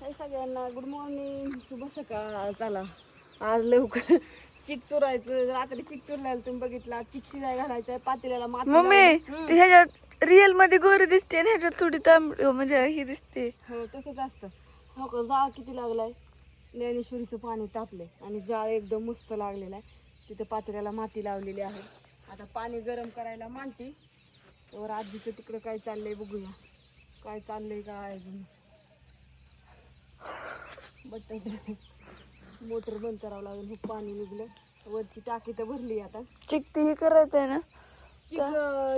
हाय सगळ्यांना, good morning, शुभ सकाळ. चला आज लवकर चिक चुरायचं. रात्री चिक चुरल्याला तुम्ही बघितला. चिक शिजाय घालायचंय पातेल्याला. मम्मी ती ह्याच्यात रिअल मध्ये गोरी दिसते आणि ह्याच्यात थोडी तांबडी म्हणजे ही दिसते. हो तसंच असतं. हो का, जाळ किती लागलाय. ज्ञानेश्वरीचं पाणी तापलंय आणि जाळ एकदम मस्त लागलेला आहे. तिथं पातेल्याला माती लावलेली आहे. आता पाणी गरम करायला मांडती. तर आजीचं तिकडं काय चाललंय बघूया. काय चाललंय काय बटन मोटर बंद करावं लागेल. हे पाणी निघलं. वरची टाकी तर भरली आता. चिकती हे करायचं आहे ना. चिक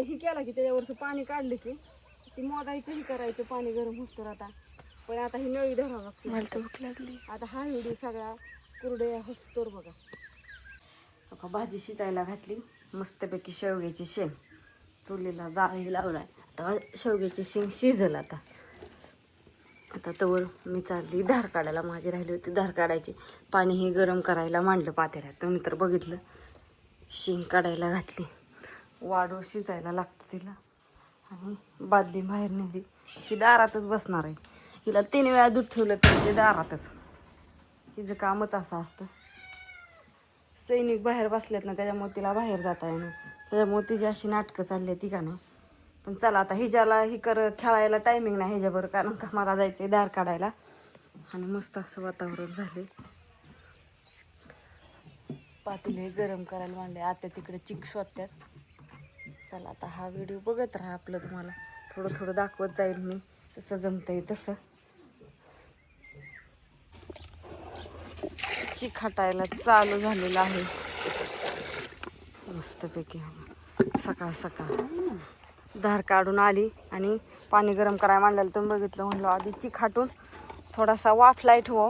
ही केला की त्याच्यावरचं पाणी काढलं की ती मोदायचं ही करायचं. पाणी गरम होतं आता. पण आता ही नळी धरावं लागते. मला तर भूक लागली. आता हा व्हिडिओ सगळा कुरड्या हसतोर बघा. आता भाजी शिजायला घातली. मस्तपैकी शेवग्याची शेंग चुलीला जाळी लावलाय. आता शेवग्याची शेंग शिजल. आता तवर मी चालली धार काढायला. माझी राहिली होती धार काढायची. पाणी हे गरम करायला मांडलं पातेल्यात. तुम्ही तर बघितलं. शेंग काढायला घातली. वाढू शिजायला लागतं तिला. आणि बादली बाहेर नेली की दारातच बसणार आहे. हिला 3 वेळा दूध ठेवलं तर ते दारातच. हिचं कामच असं असतं. सैनिक बाहेर बसलेत ना, त्याच्यामुळे तिला बाहेर जाता येणार. त्याच्यामुळे तिची अशी नाटकं चालली ती का नाही. पण चला आता हिच्याला ही खेळायला टायमिंग नाही ह्याच्याबरोबर, कारण का मला जायचं दार काढायला. आणि मस्त असं वातावरण झाले. पातेले गरम करायला मांडले. आता तिकडे चिक शोधत्यात. चला आता हा व्हिडिओ बघत राहा. आपलं तुम्हाला थोडं थोडं दाखवत जाईल मी, जसं जमतंय तसं. चिक हटायला चालू झालेलं आहे मस्तपैकी. सकाळ सकाळ धार काढून आली आणि पाणी गरम करायला मांडलेलं तुम्ही बघितलं. म्हणलं आधी चिक हाटून थोडासा वाफ लाईट हो.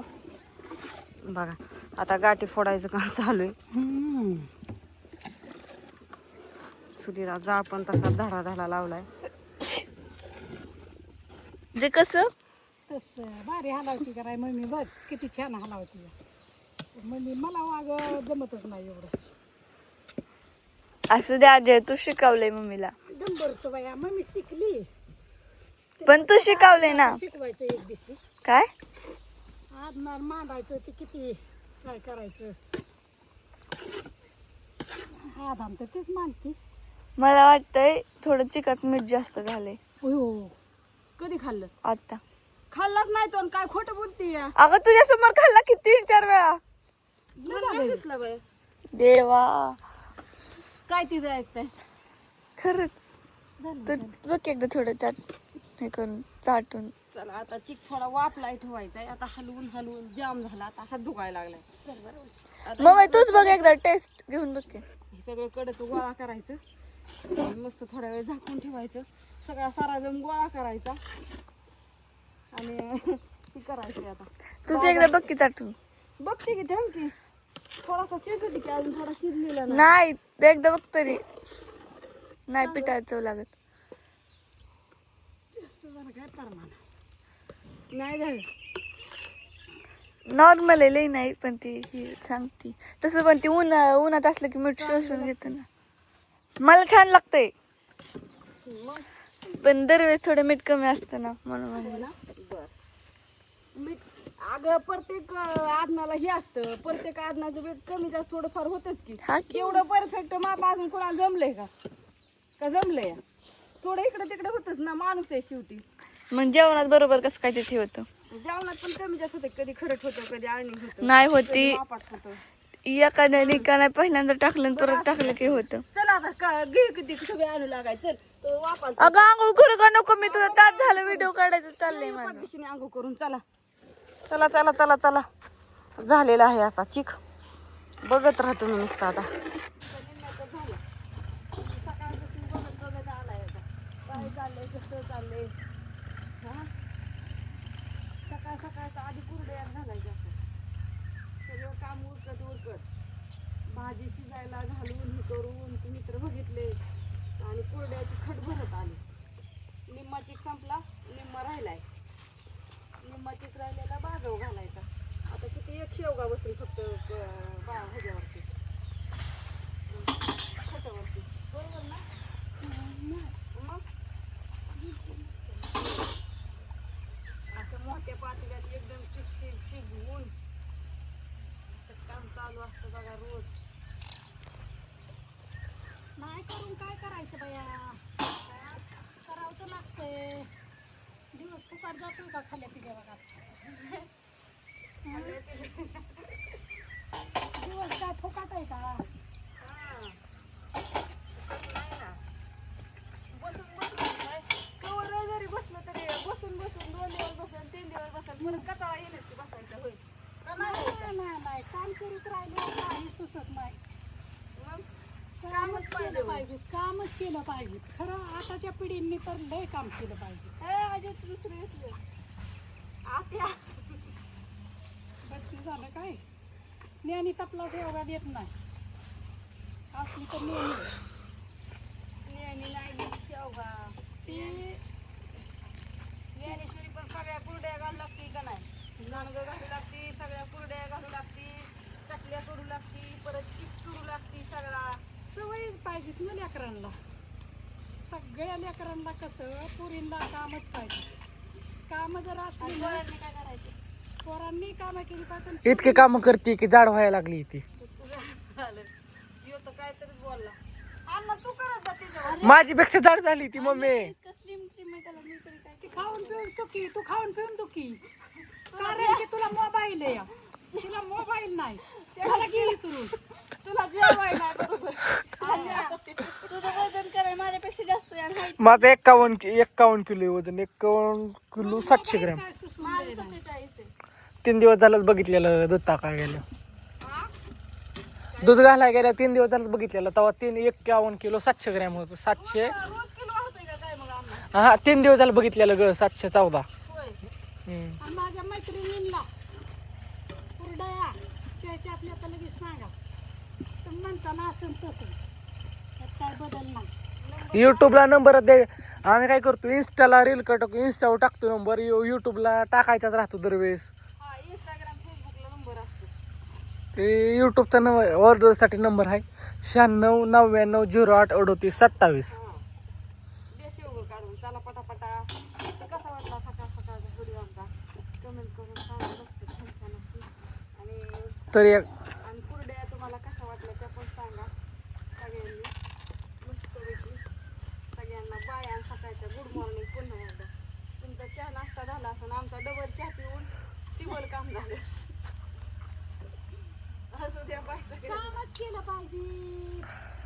बघा आता गाठी फोडायचं काम चालू आहे. चुलीला जाळ पण तसा धडा धडा लावलाय. जे कसं तसं भारी हलावती कराय मम्मी. बघ किती छान हलावती मम्मी. मला वाग जमतच नाही एवढं. असू द्या आजी, तू शिकवलंय मम्मीला. डंबरचं बाया मम्मी शिकली. पण तू शिकवलंय ना. शिकवायचं एक दिवशी. काय आदमार मांडायचं ते किती काय करायचं. आदाम तर तेच मांडती. मला वाटतंय थोडं चिकट मीठ जास्त झालंय. हो कधी खाल्लं? आता खाल्लाच नाही तो. काय खोटं बोलती या. अगं तुझ्या समोर खाल्ला की 3-4 वेळा. मला नाही दिसलं बाय. देवा काय तिचं ऐकताय. खरंच. तर बघ एकदा थोडं चाट हे करून चाटून. चला आता चिक थोडा वाफलाय ठेवायचा आहे. आता हलवून हलवून जाम झाला. आता हात दुखायला लागलाय. मम्मी तूच बघ एकदा टेस्ट घेऊन बघ की. हे सगळं कडचं गोळा करायचं. आणि मस्त थोड्या वेळ झाकून ठेवायचं. सगळा सारा जम गोळा करायचा आणि हे करायचं. आता तुझं एकदा बघ की चाटून. बघते की थांब की. थोडासा शिजते की अजून थोडा शिजलेला नाही. नाही एकदा बघ तरी. नाही पिठाचं चव लागत. जास्त जरा काय परमान नाही झालं. नॉर्मल आहे लई नाही, पण ती ही सांगती तसं. पण ती उन्हात असलं की मीठ शोषून घेतं ना. मला छान लागतंय, मग पण दरवेळेस थोडं मीठ कमी असतं ना, म्हणून म्हणलं. बर मीठ अगं प्रत्येक आदनाला हे असतं. प्रत्येक आदनाचं मीठ कमी जास्त थोडंफार होतच की. हा की. एवढं परफेक्ट माप अजून कोणाला जमलंय का जमलंय? थोडं इकडं तिकडे होतच ना. माणूस आहे शेवटी. मग जेवणात बरोबर कसं काय ते ठेवतं. जेवणात पण कमी जास्त होतं. कधी खरट होतं, कधी आळणी होतं, नाही कधी होती. मापात होतं. एखाद्या निकाला पहिल्यांदा टाकलं आणि परत टाकलं की होतं. चल आता घे किती सगळे आणू लागायचं. तो वापस अगं आंघोळ करू का नको? मी तुझा तास झालं व्हिडिओ काढायचं चाललंय माझं. दिशेने आंघोळ करून चला चला चला चला चला. झालेला आहे आता चिक. बघत राहा तुम्ही नुसतं. आता सकाळपासून बघत बघत आलाय. आता काय चाललंय, कसं चाललंय. हा सकाळ सकाळचं आधी कुरड्या घालायच्या असतात. सगळं काम उरकत उरकत भाजी शिजायला घालून हे करून तुम्ही तर बघितले. आणि कुरड्याची खट भरत आली. निम्मा चिक संपला, निम्मा राहिलाय. निम्मा चिक राहिलेला बाजव घालायचा. आता किती एक शेवगा बसली फक्त ह्याच्यावरती खटावरती. बरोबर ना? मग असं मोठ्या पातेल्यात एकदम शिजवून काम चालू असतं बघा रोज. नाही करून काय करायचं बाया, करावं तर लागतंय. दिवस फुकाट जातोय का खाल्ल्या पिल्या बघा. दिवस काय फुकाट आहे का? नाही ना, बसून काय कवर जरी बसलं तरी बसून 2 दिवस बसन 3 दिवस बसन परत कटाळा येईल की बसायचं होईल का नाही? नाही काम करीत राहिले काही सुचत नाही. मग कामच केलं पाहिजे, कामच केलं पाहिजे. खरं आताच्या पिढींनी तर लय काम केलं पाहिजे. अजित दुसरं येतलं आत्या बत्ती झालं काय ज्ञानी तपला योगा देत नाही असली तर नेहमी नाही गेली शेवगा ती ज्ञानेश्वरी पण सगळ्या कुरड्या घालू लागती का नाही? नानगं घालू लागती, सगळ्या कुरड्या घालू लागती, चकल्या करू लागती, परत चिप्स करू लागती. सगळा सवय पाहिजे ना लेकरांना. सगळ्या लेकरांना कसं पुरींना कामच पाहिजे. काम जर असली ना पोरांनी काय करायचं? पोरांनी कामं केली पाहिजे. इतके काम करते की जाड व्हायला लागली ती. तुझं झालं यो तर काहीतरी बोलला. अण्णा तू करत जा तिच्यावर. माझी पेक्षा जाड झाली ती मम्मी. ती खाऊन पिऊन सुखी, तू खाऊन पिऊन दुखी. कारण की तुला मोबाईल आहे, तुला मोबाईल नाही त्याला गेली तुला जेवाय नाही बरोबर. तुझं वजन करायला माझ्यापेक्षा जास्त आहे आणि height माझं 51 किलो वजन, 51 किलो 700 ग्रॅम. काय सुचून माझं द्यायला. 47 आहे. 3 दिवस झालं बघितलेलं दूध टाकाय गेलं. दूध घालाय गेलं 3 दिवस झालं बघितलेलं तेव्हा 51 किलो 700 ग्रॅम होतं. 700 रोज किलो होतंय का काय मग अण्णा? हा 3 दिवस झालं बघितलेलं ग 714. होय. आणि माझ्या मैत्रिणींना कुरडया त्याच्यातल्या तर लगेच सांगा तर माणसानं असं तसं त्यात काय बदल नाही. युट्यूबला नंबर दे. आम्ही काय करतो इंस्टाला रील टाकतो, इंस्टावर टाकतो नंबर, युट्यूबला टाकायचाच राहतो दरवेळेस. हा इंस्टाग्राम फेसबुकला नंबर असतो. ते युट्यूबचा ऑर्डरसाठी नंबर आहे 96 99 08 38 27. दे शेवगं काढून चला पटापटा. कसा वाटला सकाळ सकाळचा व्हिडिओ आमचा कमेंट करून सांगा मस्त छान छान अशी. आणि तरी आणि कुरड्या तुम्हाला कशा वाटल्या त्या पण सांगा सगळ्यांनी मस्तपैकी. सगळ्यांना बाय आणि सकाळच्या गुड मॉर्निंग पुन्हा एकदा. तुमचा चहा नाश्ता झाला असं आमचा डबल चहा पिऊन टिबल काम झालं. असं द्या बाय सगळ्यांना. कामच केलं पाहिजे.